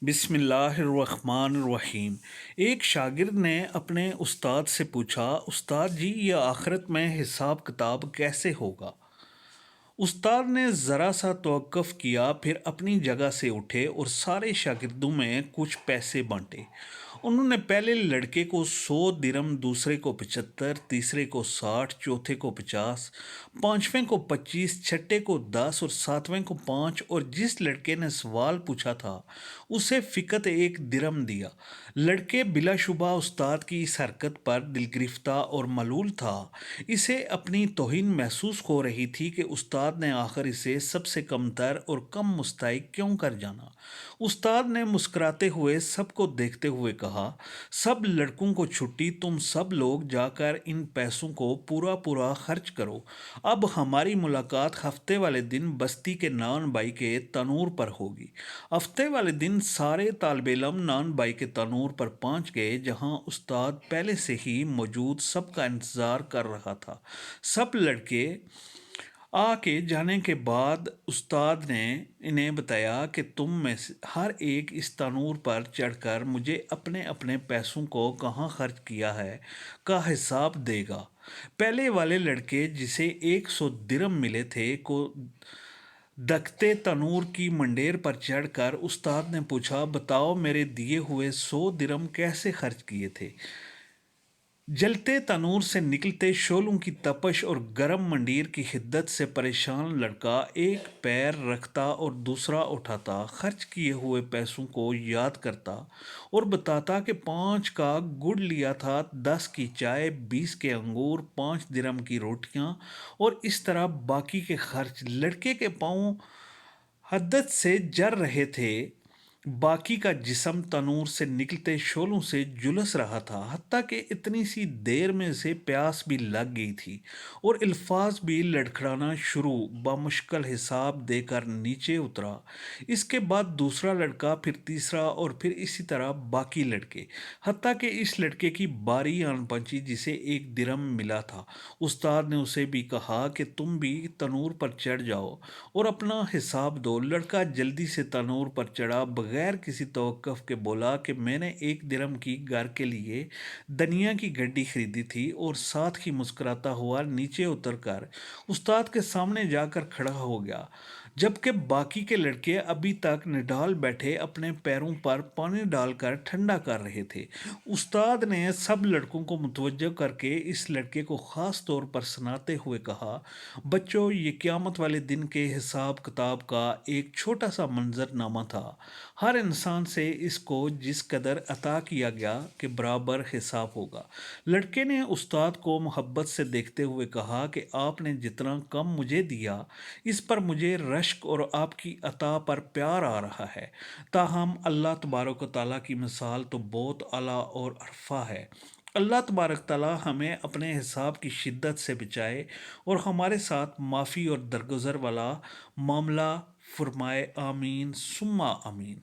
بسم اللہ الرحمن الرحیم۔ ایک شاگرد نے اپنے استاد سے پوچھا، استاد جی یہ آخرت میں حساب کتاب کیسے ہوگا؟ استاد نے ذرا سا توقف کیا، پھر اپنی جگہ سے اٹھے اور سارے شاگردوں میں کچھ پیسے بانٹے۔ انہوں نے پہلے لڑکے کو 100 درم، دوسرے کو 75، تیسرے کو 60، چوتھے کو 50، پانچویں کو 25، چھٹے کو 10 اور ساتویں کو 5، اور جس لڑکے نے سوال پوچھا تھا اسے فقط 1 درم دیا۔ لڑکے بلا شبہ استاد کی اس حرکت پر دل گرفتہ اور ملول تھا۔ اسے اپنی توہین محسوس ہو رہی تھی کہ استاد نے آخر اسے سب سے کم تر اور کم مستحق کیوں کر جانا۔ استاد نے مسکراتے ہوئے سب کو دیکھتے ہوئے کہا، سب لڑکوں کو چھٹی، تم سب لوگ جا کر ان پیسوں کو پورا خرچ کرو۔ اب ہماری ملاقات ہفتے والے دن بستی کے نان بائی کے تنور پر ہوگی۔ ہفتے والے دن سارے طالب علم نان بائی کے تنور پر پہنچ گئے، جہاں استاد پہلے سے ہی موجود سب کا انتظار کر رہا تھا۔ سب لڑکے آ کے جانے کے بعد استاد نے انہیں بتایا کہ تم میں سے ہر ایک اس تنور پر چڑھ کر مجھے اپنے اپنے پیسوں کو کہاں خرچ کیا ہے کا حساب دے گا۔ پہلے والے لڑکے جسے 100 درم ملے تھے کو دکتے تنور کی منڈیر پر چڑھ کر استاد نے پوچھا، بتاؤ میرے دیے ہوئے 100 درم کیسے خرچ کیے تھے؟ جلتے تنور سے نکلتے شعلوں کی تپش اور گرم منڈیر کی حدت سے پریشان لڑکا ایک پیر رکھتا اور دوسرا اٹھاتا، خرچ کیے ہوئے پیسوں کو یاد کرتا اور بتاتا کہ 5 کا گڑ لیا تھا، 10 کی چائے، 20 کے انگور، 5 درم کی روٹیاں، اور اس طرح باقی کے خرچ۔ لڑکے کے پاؤں حدت سے جر رہے تھے، باقی کا جسم تنور سے نکلتے شعلوں سے جھلس رہا تھا، حتیٰ کہ اتنی سی دیر میں اسے پیاس بھی لگ گئی تھی اور الفاظ بھی لڑکھڑانا شروع۔ بمشکل حساب دے کر نیچے اترا۔ اس کے بعد دوسرا لڑکا، پھر تیسرا، اور پھر اسی طرح باقی لڑکے، حتیٰ کہ اس لڑکے کی باری آن پہنچی جسے 1 درم ملا تھا۔ استاد نے اسے بھی کہا کہ تم بھی تنور پر چڑھ جاؤ اور اپنا حساب دو۔ لڑکا جلدی سے تنور پر چڑھا، بغیر کسی توقف کے بولا کہ میں نے 1 درم کی گھر کے لیے دنیا کی گڈی خریدی تھی، اور ساتھ ہی مسکراتا ہوا نیچے اتر کر استاد کے سامنے جا کر کھڑا ہو گیا، جبکہ باقی کے لڑکے ابھی تک نڈال بیٹھے اپنے پیروں پر پانی ڈال کر ٹھنڈا کر رہے تھے۔ استاد نے سب لڑکوں کو متوجہ کر کے اس لڑکے کو خاص طور پر سناتے ہوئے کہا، بچوں یہ قیامت والے دن کے حساب کتاب کا ایک چھوٹا سا منظر نامہ تھا۔ ہر انسان سے اس کو جس قدر عطا کیا گیا کے برابر حساب ہوگا۔ لڑکے نے استاد کو محبت سے دیکھتے ہوئے کہا کہ آپ نے جتنا کم مجھے دیا اس پر مجھے رشک اور آپ کی عطا پر پیار آ رہا ہے، تاہم اللہ تبارک و تعالیٰ کی مثال تو بہت اعلیٰ اور عرفہ ہے۔ اللہ تبارک تعالیٰ ہمیں اپنے حساب کی شدت سے بچائے اور ہمارے ساتھ معافی اور درگزر والا معاملہ فرمائے، آمین ثم آمین۔